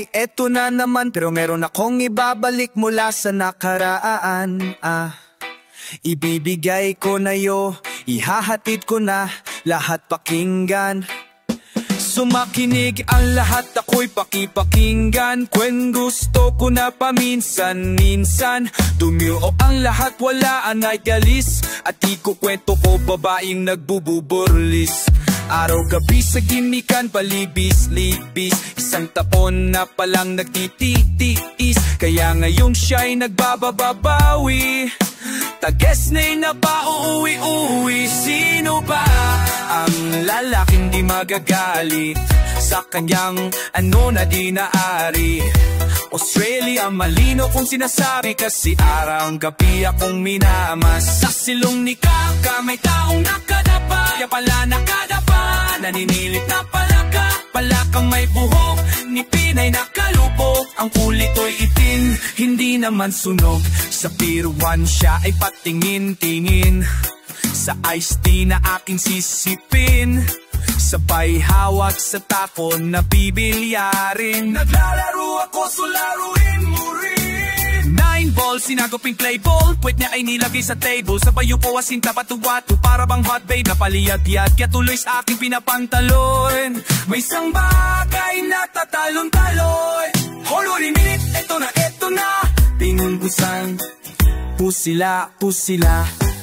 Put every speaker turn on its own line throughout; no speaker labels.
ay eto na naman, pero meron akong ibabalik mula sa nakaraan. Ibibigay ko na yo, ihahatid ko na lahat, pakinggan. Sumakinig ang lahat, ako'y pakipakinggan. Kung gusto ko na paminsan-minsan, dumio ang lahat, wala ang idealis. At ikukwento ko babaeng nagbububurlis. Araw-gabi sa gimikan, palibis-libis. Isang taon na palang nagtititiis, kaya ngayon siya'y nagbababawi. Tages na'y na ba uuwi-uwi? Sino ba ang lalaking di magagalit sa kanyang na di naari? Australia, malino kung sinasabi, kasi araw-gabi akong minamas. Sa silong ni Kaka may taong nakadapa, kaya pala nakadapa, naninilip na palaka. Palakang may buhok, ni Pinay nakalupok. Ang kulit to'y itim, hindi naman sunog. Sa Pier 1 siya ay patingin-tingin sa iced tea na aking sisipin. Sabay hawak sa tako na bibilyarin. Naglalaro ako, so laruin mo rin. 9 balls, sinagoping play ball, puwet niya ay nilagay sa table. Sabay upo asin tapat-tuwato, para bang hot babe na paliyag-yag. Kaya tuloy sa aking pinapantalon. May isang bagay na tatalon-talon. Hulurin minute, eto na pinunbusan. Pusila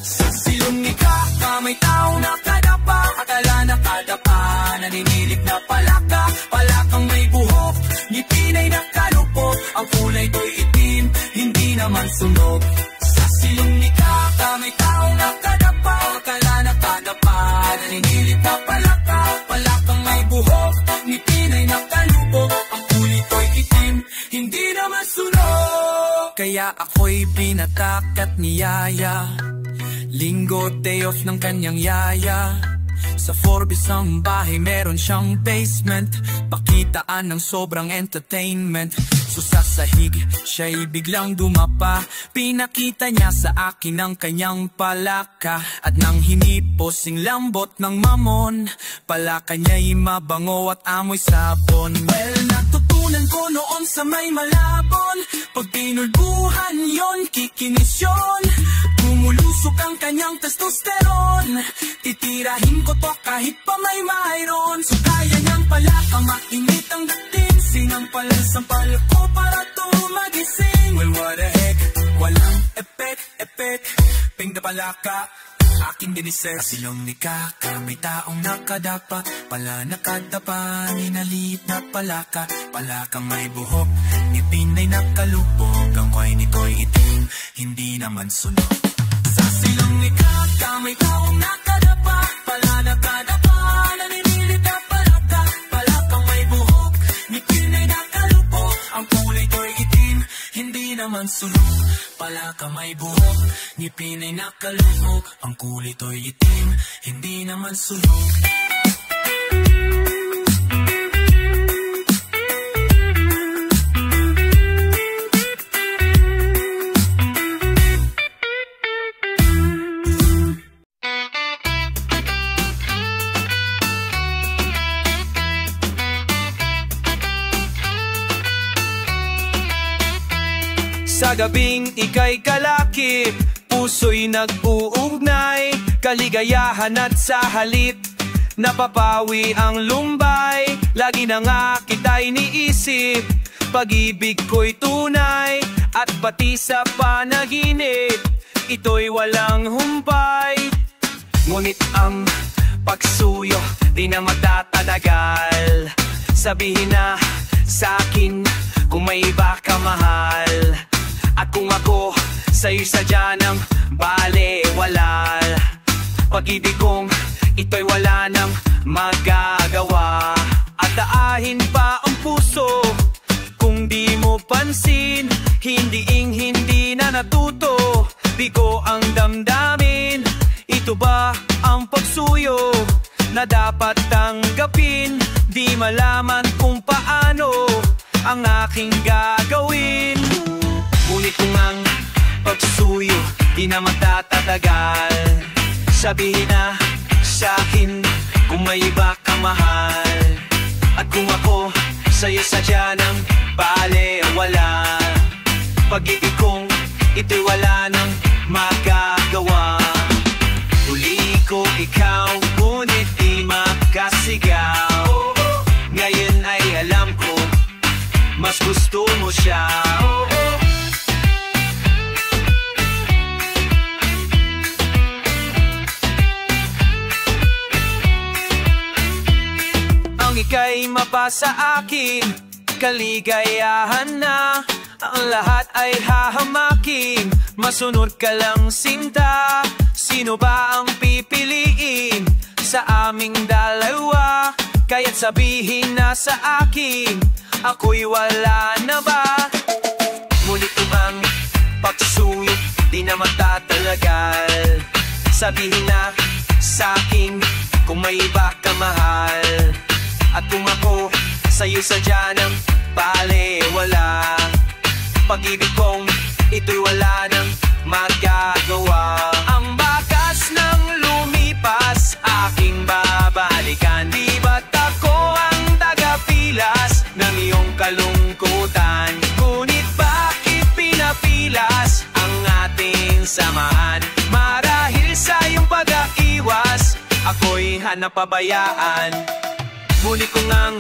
sa silong ni Kaka may taong nakadapa, akala nakadapa, naninilip na palaka. Palakang may buhok, ngipin ay nakalupok. Ang kulay to'y itim, hindi naman sunog. Sa silong ni Kaka may taong nakadapa, akala nakadapa, naninilip na palaka. Palakang may buhok, ngipin ay nakalupok. Ang kulay to'y itim, hindi naman sunog. Kaya ako'y pinatak at niyaya, linggo day off ng kanyang yaya. Sa Forbes ang bahay, meron siyang basement, pakitaan ng sobrang entertainment. So sa sahig, siya'y biglang dumapa, pinakita niya sa akin ang kanyang palaka. At nang hiniposing lambot ng mamon, palaka niya'y mabango at amoy sabon. Well, natutunan ko noon sa may Malabon, pag pinulbuhan yon, kikinis yon. Kumulusok ang kanyang testosteron, titirahin ko to kahit pa may mayroon. So kaya niyang palaka, mainit ang dating, sinampal ko para to magising. Well, what the heck, walang epek, ping na palaka, aking diniser. Silong ni Kaka may taong nakadapa, pala nakadapa, ninalip na palaka. Palakang may buhok, ngipin ay nakalupok. Ang kway nito'y itim, hindi naman sunog. Sa silong ni Kaka may taong nakadapa, pala nakadapa, naninilip na palaka. Palakang may buhok, ngipin ay nakalupok. Ang kulay to'y itim, hindi naman sunog. Palaka may buhok, ngipin ay nakalupok. Ang kulay to'y itim, hindi naman sunog. Sa gabing ika'y kalakip, puso'y nag-uugnay, kaligayahan at sa halip, napapawi ang lumbay. Lagi na nga kita'y niisip, pag-ibig ko'y tunay, at pati sa panaginip, ito'y walang humpay. Ngunit ang pagsuyo di na matatatagal, sabihin na sa'kin kung may iba ka mahal. At kung ako sa'yo'y sadya ng balewala, pag-ibig kong ito'y wala nang magagawa. At daahin pa ang puso kung di mo pansin, hindi na natuto, bigo ang damdamin. Ito ba ang pagsuyo na dapat tanggapin? Di malaman kung paano ang aking gagawin. Ngunit kung ang pagsuyo di na matatatagal, sabihin na sa'kin kung may iba ka mahal. At kung ako sa'yo sadya ng baliwala. Pag-ibig kong ito'y wala nang magagawa. Huli ko ikaw, ngunit di makasigaw. Ngayon ay alam ko, mas gusto mo siya. Ang ika'y mapasa akin, kaligayahan na. Ang lahat ay hahamakin, masunod ka lang sinta. Sino ba ang pipiliin sa aming dalawa? Kaya't sabihin na sa akin, ako'y wala na ba? Ngunit ang pagsusuyo, di na magtatalagal. Sabihin na sa akin, kung may iba ka mahal. At kung ako sa'yo sadya ng baliwala. Pag-ibig kong ito'y wala nang magagawa. Ang bakas ng lumipas, aking babalikan. Di ba't ako ang tagapilas ng iyong kalungkutan? Ngunit bakit pinapilas ang ating samahan? Marahil sa iyong pag-aiwas, ako'y hanap pabayaan. Ngunit kung ang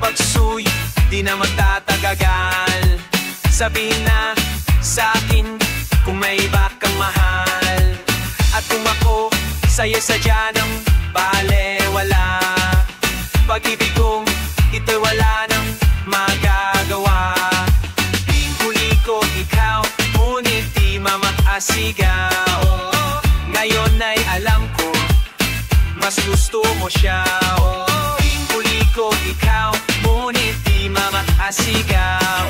pagsuyo di na magtatagagal, sabihin na sa akin kung may iba kang mahal. At kung ako sa'yo sadya ng baliwala. Pag-ibig kong ito'y wala nang magagawa. Huli ko ikaw, ngunit di mamakasigaw. Ngayon ay alam ko, mas gusto mo siya. Huli ko ikaw, ngunit di mamakasigaw.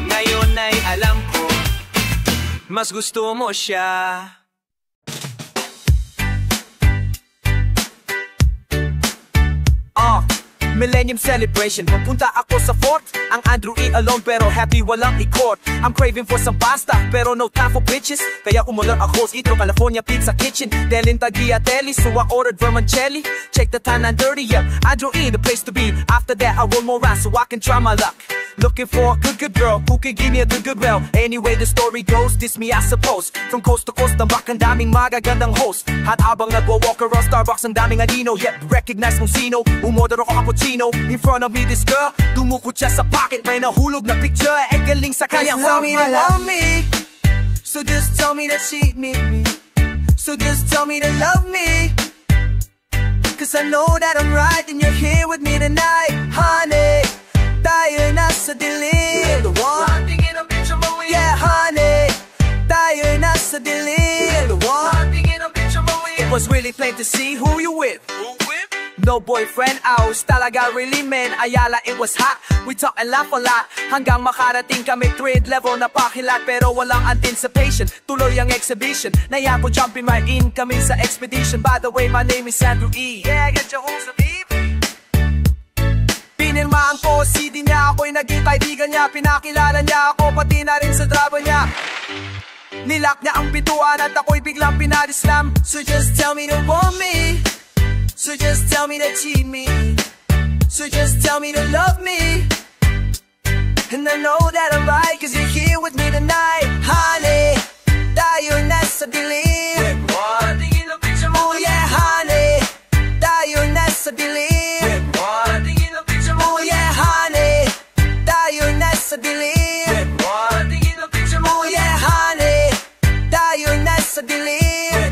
Ngayon ay alam ko, mas gusto mo siya. Millennium celebration, papunta ako sa fort. Ang Andrew E. alone pero happy walang ikot. I'm craving for some pasta pero no time for bitches. Kaya umorder ako sa Itro California Pizza Kitchen. Delin tagliatelle, so I ordered vermicelli. Check the time, 9:30, yeah, Andrew E. the place to be. After that I roll more rounds so I can try my luck. Looking for a good girl who can give me a good well. Anyway the story goes, this me I suppose. From coast to coast, tambak ang daming magagandang host. At habang nagwa-walk around Starbucks, ang daming adino. Yep, recognize mong sino. Umorder ako cappuccino. In front of me this girl, dumukot siya sa pocket. May nahulog na picture, galing sa kanyang
homie. Love me, so just tell me that she need me. So just tell me to love me, cause I know that I'm right and you're here with me tonight. Honey, tayo na sa dilim. The one tingin ang picture mo, yeah, honey, tayo na sa dilim. The one tingin ang picture mo,
it was really plain to see who you with. No boyfriend, ours talaga really man. Ayala, it was hot, we talk and laugh a lot. Hanggang makarating kami grade level na pakilat. Pero walang anticipation, tuloy ang exhibition. Nayapo jumping right in kami sa expedition. By the way, my name is Andrew E. Yeah, get your hoes of beef. Pinirmahan ko, CD niya, ako'y naging kaibigan niya. Pinakilala niya ako, pati na rin sa drama niya. Nilak niya ang pintuan at ako'y biglang pinadislam.
So just tell me to want me, so just tell me to cheat me, so just tell me to love me. And I know that I'm right cause you're here with me tonight. Honey, tayo na sa dilim.
Tingin ang picture mo,
oh yeah, honey, tayo na sa dilim.
tingin ang picture mo,
oh yeah, honey, tayo na sa dilim.
tingin ang picture mo,
oh yeah, honey, tayo na sa dilim.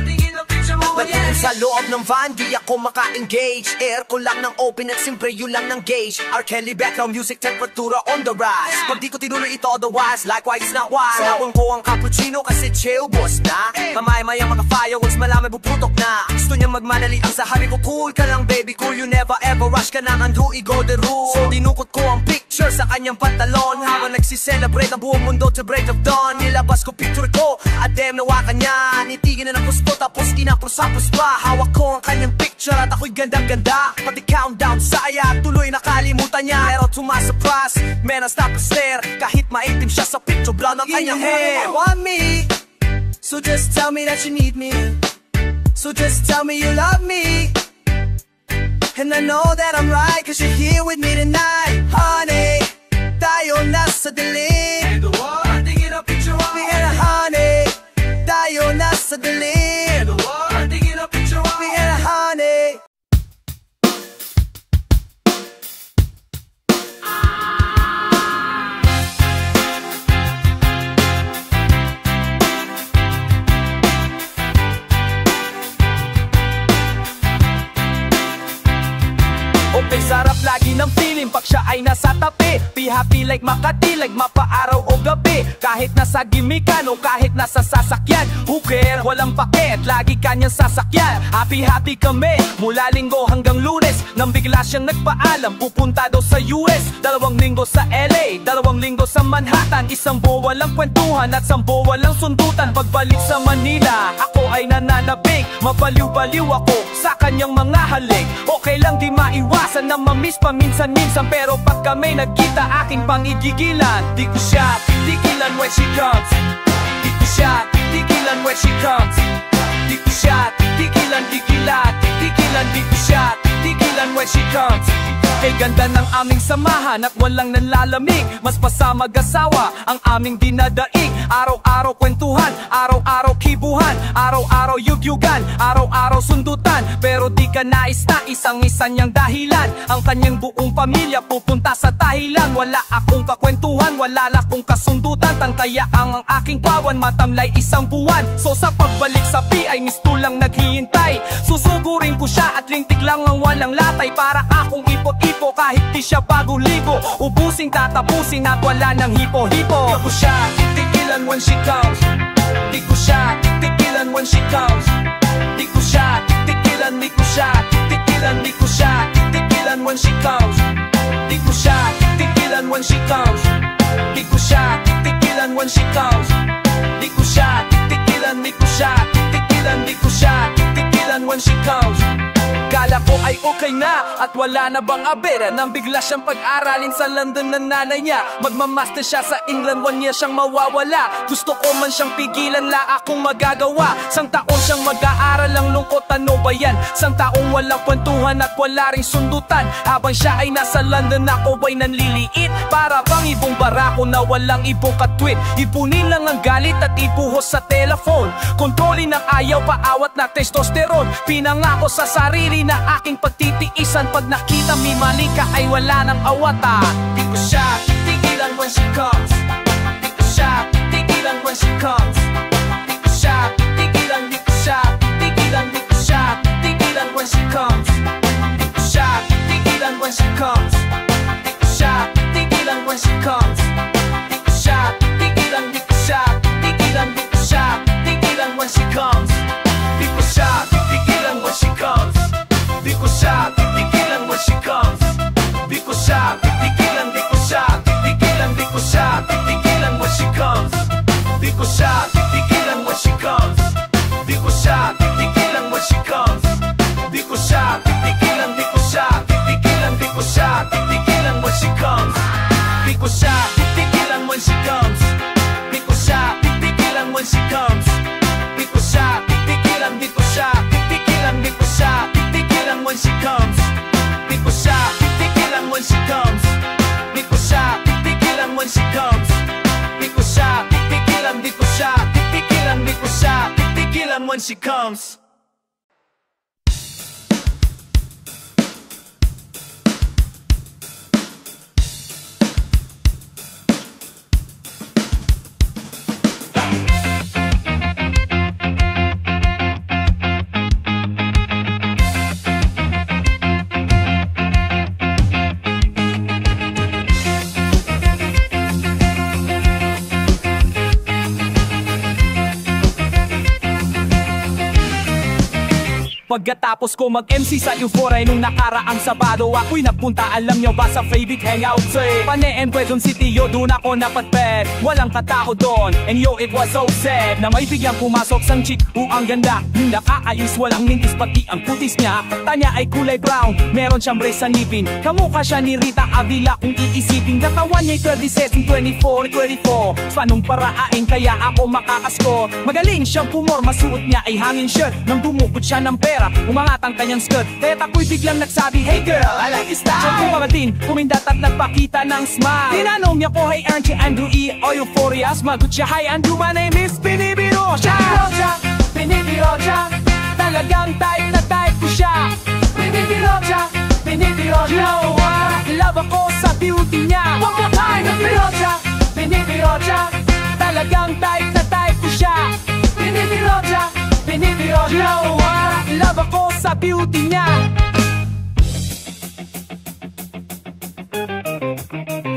tingin ang picture mo,
Pagdating sa loob ng van, di ako maka-engage. Air ko lang ng open at siyempre yun lang ng gauge. R. Kelly background music, temperatura on the rise. Pag di ko tinuloy ito otherwise, likewise it's not wise. Hawang ko ang cappuccino kasi chill boss na. Mamay-mayang mga fireworks, malamay buputok na. Gusto niya magmadali ang sahabi ko, cool ka lang baby, cool. You never ever rush ka ng Andrew, go the rule. So dinukot ko ang picture sa kanyang pantalon. Habang nagsiselebrate ang buong mundo to break of dawn. Nilabas ko picture ko, at damn nawakan niya. Nitigin na ng gusto tapos inapos-apos pa. Hawak ko ang kanyang picture at ako'y gandang-ganda. Pati countdown saya, tuloy nakalimutan niya. Pero to my surprise, man I stop and stare. Kahit maitim siya sa picture, blonde ang kanyang hair. Want me, so just tell me that you need me. So just tell me you love me. And I know that I'm right, cause you're here with me tonight. Honey, tayo nasa dilim.
And the world, tingin ang picture of me.
And honey, tayo nasa dilim.
And the world, tingin ang picture of me.
And honey.
Okay, sarap lagi ng feeling pag siya ay nasa tabi. Be happy like makadilag, mapaaraw o gabi. Kahit nasa gimikan o kahit nasa sasakyan, who care, walang paket, lagi kanyang sasakyan. Happy kami, mula linggo hanggang Lunes. Nang bigla siyang nagpaalam, pupunta daw sa US. 2 linggo sa LA, 2 linggo sa Manhattan. 1 buwan walang kwentuhan at 1 buwan walang sundutan. Pagbalik sa Manila, ako ay nananabik. Mabaliw-baliw ako sa kanyang mga halik. Okay lang di maiwasan na mamiss paminsan-minsan, pero pag kami nagkita aking pangigigilan. Di ko siya titigilan when she comes. Di ko siya titigilan when she comes. Di ko siya titigilan, tigilan. Di ko siya titigilan when she comes. Kay ganda ng aming samahan at walang nanlalamig. Mas pa mag-asawa ang aming dinadaig. Araw-araw kwentuhan, araw-araw kibuhan, araw-araw yugyugan, araw-araw sundutan. Pero di ka nais-nais ang isa niyang dahilan. Ang kanyang buong pamilya pupunta sa Thailand. Wala akong kakwentuhan, wala akong kasundutan. Tantaya ang aking pawan, matamlay 1 buwan. So sa pagbalik sa PI, misto lang naghihintay. Susugurin ko siya at lintik lang ang walang latay. Para akong ipot-ipo kahit di siya bago ligo. Ubusing tatapusin at wala ng hipo-hipo. Di ko siya titigilan when she comes. Di ko siya titigilan when she comes. Di ko siya titigilan, di ko siya titigilan, di ko siya titigilan when she comes. Di ko siya titigilan when she comes. Di ko siya titigilan when she comes. Di ko siya titigilan, di ko siya titigilan, di ko siya titigilan when she comes. Kala ko ay okay na at wala na bang abera. Nang bigla siyang pag-aralin sa London ng nanay niya. Magmamaster siya sa England, 1 year siyang mawawala. Gusto ko man siyang pigilan, la akong magagawa. 1 taon siyang mag-aaral, ang lungkot, ano ba yan? 1 taong walang kwentuhan at wala ring sundutan. Habang siya ay nasa London, ako ay nanliliit. Para bang ibong barako na walang ibong katwit. Ipunin lang ang galit at ibuhos sa telephone. Kontrolin ang ayaw, paawat na testosterone. Pinangako sa sarili na aking pagtitiisan. Pag nakita may mali ka ay wala nang awata. Di ko siya titigilan when she comes. Di ko siya titigilan when she comes. Di ko siya titigilan, di ko siya titigilan, di ko siya titigilan when she comes. Di ko siya titigilan when she comes. Di ko siya titigilan when she comes. Di ko siya titigilan, di ko siya titigilan, di ko siya titigilan when she comes. Di ko siya titigilan when she comes. Di ko siya titigilan when she comes. Di ko siya titigilan, di ko siya titigilan, di ko siya titigilan when she comes. Di ko siya titigilan when she comes. Di ko siya titigilan when she comes. Di ko siya titigilan, di ko siya titigilan, di ko siya titigilan when she comes. Di ko siya titigilan when she comes. Di ko siya titigilan when she comes. Di ko siya titigilan, di ko siya titigilan, di ko siya titigilan when she comes. Di ko siya titigilan when she comes. Di ko siya titigilan when she comes. Di ko siya titigilan, di ko siya titigilan, di ko siya titigilan when she comes. Pagkatapos ko mag-MC sa Euphoria nung nakaraang Sabado, ako'y nagpunta, alam nyo ba, sa favorite hangout say Pane and Quezon City, yo, doon ako napatped. Walang katao doon, and yo, it was so sad na may biglang pumasok sang chick, ang ganda, yung nakaayos, walang mintis, pati ang putis niya. Tanya ay kulay brown, meron siyang brace sa ngipin. Kamukha siya ni Rita Avila kung iisipin. Katawan niya'y 37, 24 Panong paraain kaya ako makakasko. Magaling siyang pumor, masuot niya ay hangin shirt. Nang dumukot siya ng pera, para umangat ang kanyang skirt. Kaya't ako'y biglang nagsabi, hey girl, I like your style. Siyempre pa din, kumindat at nagpakita ng smile. Tinanong niya ko, hey aren't you Andrew E. o Euphoria? Sumagot siya, hi Andrew, my name is Binibiro siya. Binibiro siya, talagang type na type ko siya. Binibiro siya, binibiro siya. Love ako sa beauty niya. One more time, binibiro siya, binibiro siya. Talagang type na type ko siya. Binibiro siya, binibiro siya. Love ako sa beauty niya.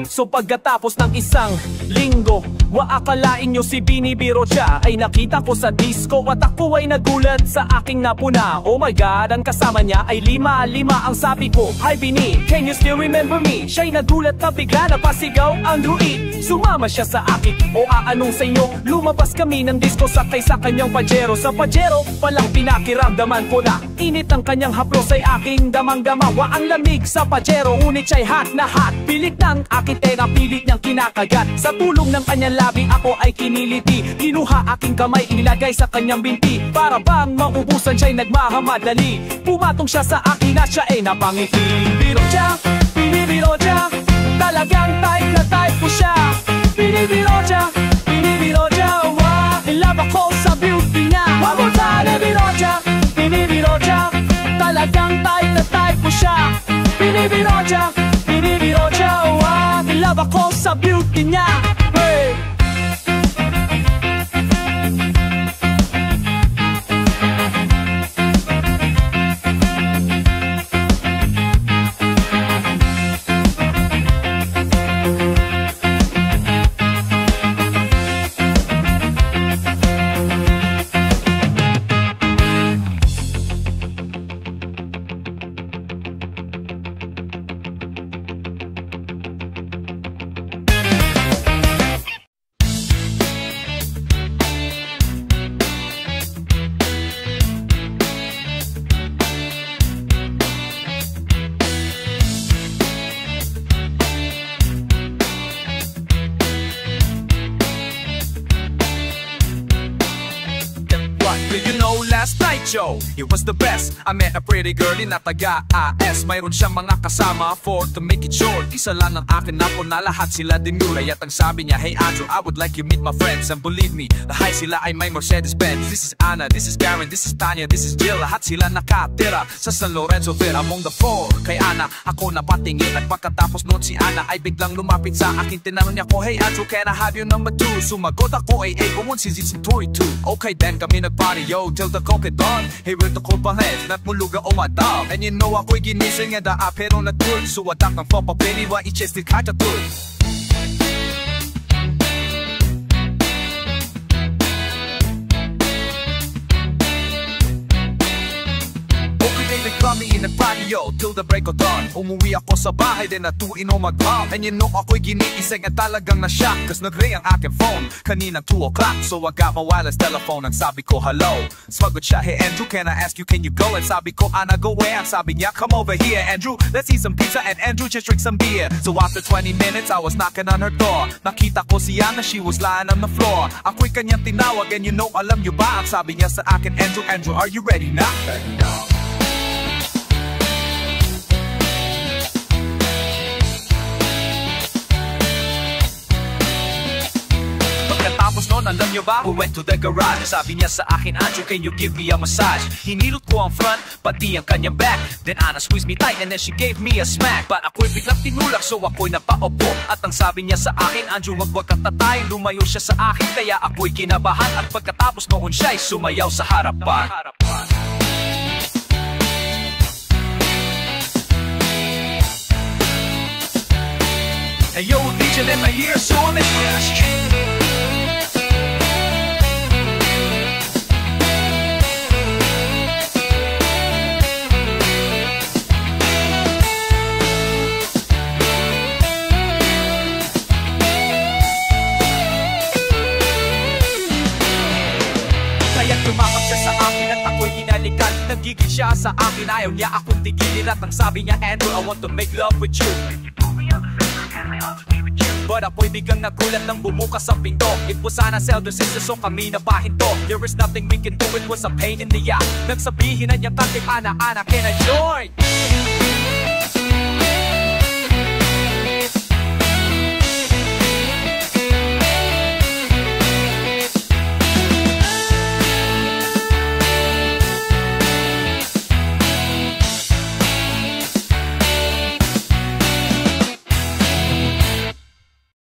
So pagkatapos ng isang linggo, waakalain nyo si Binibiro siya ay nakita ko sa disco. At ako ay nagulat sa aking napuna. Oh my God, ang kasama niya ay lima ang sabi ko, hi Bini, can you still remember me? Siya'y nagulat na bigla na pasigaw ang druid. Sumama siya sa akin, o aanong sa inyo? Lumabas kami ng disco sakay sa kanyang Pajero. Sa Pajero, palang pinakiramdaman ko na init ang kanyang haplos ay aking damang-dama. Wa ang lamig sa Pajero, ngunit siya'y hot na hot. Pilit ng aking tenga, pilit niyang kinakagat. Sa tulong ng kanyang labi, ako ay kiniliti. Kinuha aking kamay, inilagay sa kanyang binti. Para bang maubusan siya'y nagmahamadali. Pumatong siya sa akin at siya ay napangiti. Binibiro siya, binibiro siya. Talagang type na type ko siya. Binibiro siya, binibiro siya. Love ako sa beauty niya. One more time, binibiro siya, binibiro siya. Talagang type na type ko siya. Binibiro siya, binibiro siya. Love ako sa beauty niya. Hey! Did you know last night, Joe? It was the best. I met a pretty girlie na taga-AS. Mayroon siyang mga kasama for to make it short. Isa lang ang akin na po na lahat sila dinulay. At ang sabi niya, hey Andrew, I would like you meet my friends. And believe me, lahat sila ay may Mercedes-Benz. This is Anna, this is Karen, this is Tanya, this is Jill. Lahat sila nakatira sa San Lorenzo Fair among the four. Kay Anna, ako napatingin. At pagkatapos noon si Anna ay biglang lumapit sa akin. Tinanong niya ko, hey Andrew, can I have your number 2? Sumagot ako, kung since it's 22. Okay, then kami nagparty, yo, till the coke dawn. Hey, we're the cool pangalit, natmuluga o madam. And you know ako'y ginising nga da pero natul. Suwadak ng papapili, wa i-chested kakatul. Kami nagpaniyo till the break of dawn. Umuwi ako sa bahay din natuin o mag-pop. And you know ako'y ginising at talagang na-shock. Cause nag-ring ang aking phone kaninang 2 o'clock. So I got my wireless telephone and sabi ko hello. Smagot siya, hey Andrew, can I ask you, can you go? And sabi ko, Anna, go where? And sabi niya, come over here Andrew, let's eat some pizza. And Andrew, just drink some beer. So after 20 minutes, I was knocking on her door. Nakita ko si Anna, she was lying on the floor. Ako'y kanyang tinawag and you know, alam niyo ba? Ang sabi niya sa akin, Andrew, Andrew, are you ready now? Ready now. Tapos noon, alam nyo ba? We went to the garage. Sabi niya sa akin, Andrew, can you give me a massage? Hinilot ko ang front, pati ang kanyang back. Then Anna squeezed me tight and then she gave me a smack. But ako'y biglang tinulak, so ako'y napaupo. At ang sabi niya sa akin, Andrew, wag ka tatay. Lumayo siya sa akin, kaya ako'y kinabahan. At pagkatapos noon siya'y sumayaw sa harapan. Hey yo, DJ, let my ears so on this. Tumakot siya sa akin at ako'y hinalikan. Nagigil siya sa akin, ayaw niya akong tigilin. At ang sabi niya, Andrew, I want to make love with you. Can you pull me up, can I also be with you? But ako'y biglang nagulat nang bumukas ang pinto. It was Anna's elder sister, so kami na pahinto. There is nothing we can do, it was a pain in the ass. Nagsabihin na niyang tatay, Ana, can I join?